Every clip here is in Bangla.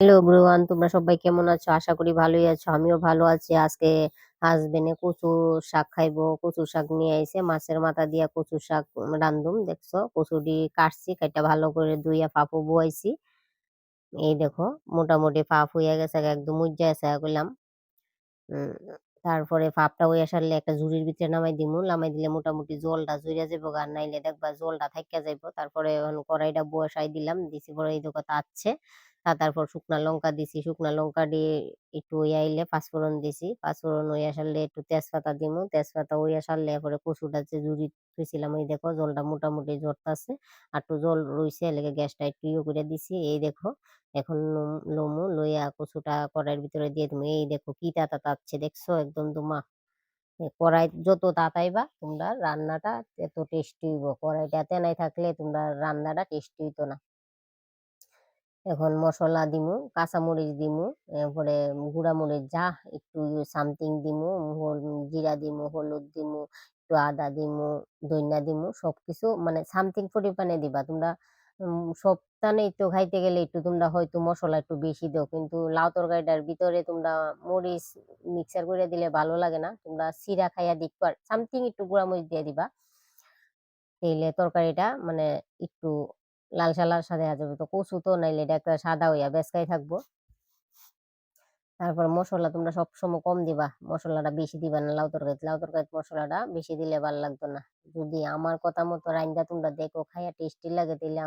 হ্যালো এভরিওয়ান, তোমরা সবাই কেমন আছো? আশা করি ভালোই আছো। আমিও ভালো আছি। আজকে হাসবেন্ডে কচু শাক খাইবো। কচু শাক নিয়ে আইছে, মাছের মাথা দিয়া কচু শাক রান্ধুম। দেখছো কচুটি কাটছি, কাইটা ভালো করে ধুইয়া ফাফু বুয়াইছি। এই দেখো মোটামুটি ফাফ হইয়া গেছে, একদম মুজ্জা আছে করলাম। উম, তারপরে ফাপটা হইয়া সারলে একটা ঝুড়ির ভিতরে নামাই দিমু। নামাই দিলে মোটামুটি জলটা জুড়িয়া যাবো, আর নাইলে দেখবা জলটা থাইকা যাইবো। তারপরে এখন কড়াইটা বসাই দিলাম, দিছি পরে এই দেখো তাচ্ছে। তারপর শুকনা লঙ্কা দিছি, শুকনা লঙ্কা দিয়ে একটু হইয়া আইলে পাঁচফোড়ন দিছি। পাঁচফোড়ন হইয়া সারলে একটু তেজপাতা দিমু। তেজপাতা হইয়া সারলে পরে কচুটা যে জুড়ি থুইছিলাম, এই দেখো জলটা মোটামুটি জড়তাছে। আর একটু জল রইছে, এলাকে গ্যাসটা একটু ইয়ে করে দিছি। এই দেখো এখন লমু লইয়া কচুটা কড়াইয়ের ভিতরে দিয়ে তুমি, এই দেখো কি তাতা তাচ্ছে, দেখছো? একদম তোমা কড়াই যত তাতাইবা তোমরা রান্নাটা এত টেস্টি হইব। কড়াইটা তেনাই থাকলে তোমরা রান্নাটা টেস্টি হইতো না। এখন মশলা দিমু, কাঁচামরিচ দিমু, এরপরে গুঁড়া মরিচ যা একটু সামথিং দিমু, জিরা দিমু, হলুদ দিমু, একটু আদা দিমু, ধইনা দিমু, সবকিছু মানে সামথিং পরিমাণে দিবা তোমরা। সব টানে একটু খাইতে গেলে একটু তোমরা হয়তো মশলা একটু বেশি দাও, কিন্তু লাউ তরকারিটার ভিতরে তোমরা মরিচ মিক্সার করে দিলে ভালো লাগে না। তোমরা সিরা খাইয়া দিকো আর সামথিং একটু গুঁড়া মরিচ দিয়ে দিবা। তাইলে তরকারিটা মানে একটু লালসা লালসা দেওয়া যাবে। তো কচু তো নাইলে এটা একটা সাদা হইয়া বেসকাই থাকবো। তারপর মশলা তোমরা সবসময় কম দিবা, মশলাটা বেশি দিবা না। লাউ তরকারিতে মশলাটা বেশি দিলে ভালো লাগতো না। যদি আমার কথা মতো রাইন্দা তোমরা দেখো খাইয়া টেস্টি লাগে, তাহলে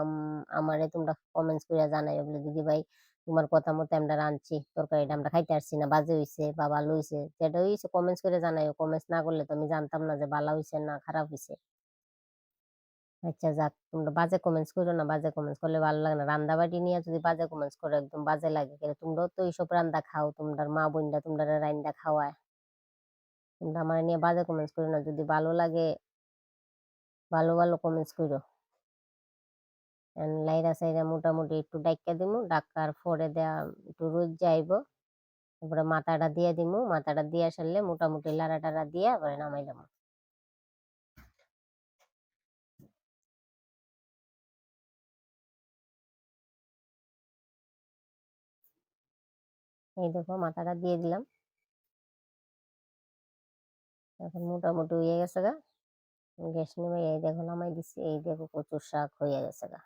আমারে তোমরা কমেন্টস করে জানাই বলে, দিদি ভাই তোমার কথা মতো আমরা রাঁধছি, তরকারিটা আমরা খাইতে পারছি না, বাজে হইছে বা ভালো হইছে। যেটা হইছে কমেন্টস করে জানাই। কমেন্টস না করলে তো আমি জানতাম না যে ভালো হইছে না খারাপ হইছে। আচ্ছা যাক, তোমরা বাজে কমেন্টস করো না, বাজে কমেন্টস করলে ভালো লাগে না। রান্না বাড়ি নিয়ে যদি বাজে কমেন্টস করো একদম বাজে লাগে। কিন্তু তোমরাও তো এইসব রান্না খাও, তোমরা মা বোনরা তোমরা রান্না খাওয়ায়। তোমরা আমার নিয়ে বাজে কমেন্টস করো না। যদি ভালো লাগে ভালো ভালো কমেন্টস করো। লাইরা সাইরা মোটামুটি একটু ডাক্কা দিমু, ডাক্কার পরে দেয়া একটু রোদ যাইব। তারপরে মাথাটা দিয়ে দিমু, মাথাটা দিয়ে আসলে মোটামুটি লাড়া টাড়া দিয়ে পরে নামাই দেবো। এই দেখো মাথাটা দিয়ে দিলাম। এখন মোটামুটি হয়ে গেছে গা। গ্যাস নেমে এই দেখো নামাই দিছি। এই দেখো কচুর শাক হয়ে গেছে গা।